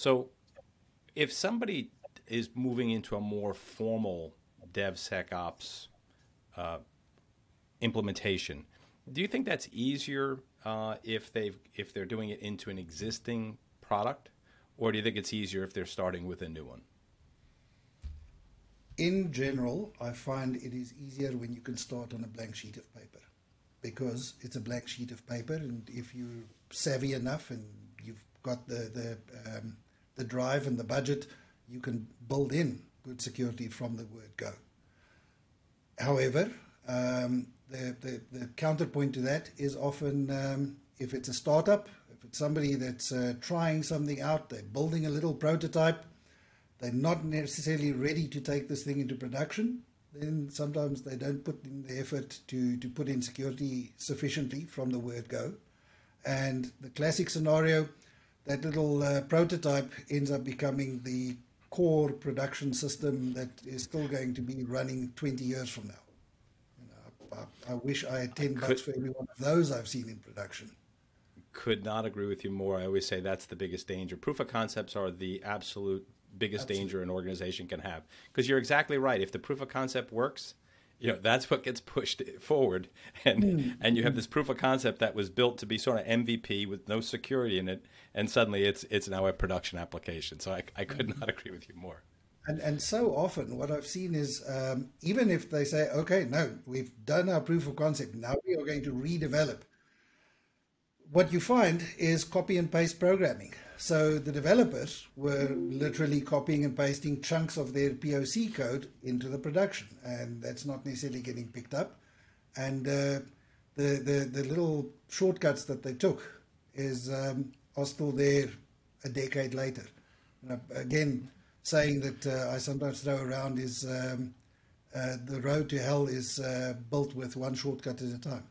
So if somebody is moving into a more formal DevSecOps uh, implementation, do you think that's easier if they're doing it into an existing product, or do you think it's easier if they're starting with a new one? In general, I find it is easier when you can start on a blank sheet of paper, because it's a blank sheet of paper, and if you're savvy enough and you've got the drive and the budget, you can build in good security from the word go. However, the counterpoint to that is often if it's a startup, if it's somebody that's trying something out, they're building a little prototype, they're not necessarily ready to take this thing into production, then sometimes they don't put in the effort to put in security sufficiently from the word go. And the classic scenario, that little prototype ends up becoming the core production system that is still going to be running 20 years from now. You know, I wish I had $10 for every one of those I've seen in production. Could not agree with you more. I always say that's the biggest danger. Proof of concepts are the absolute biggest danger an organization can have, because you're exactly right. If the proof of concept works, that's what gets pushed forward, and you have this proof of concept that was built to be sort of MVP with no security in it, and suddenly it's now a production application. So I could not agree with you more. And so often what I've seen is even if they say, okay, no, we've done our proof of concept, now we are going to redevelop, what you find is copy and paste programming. So the developers were literally copying and pasting chunks of their POC code into the production, and that's not necessarily getting picked up. And the little shortcuts that they took are still there a decade later. Again, saying that I sometimes throw around is the road to hell is built with one shortcut at a time.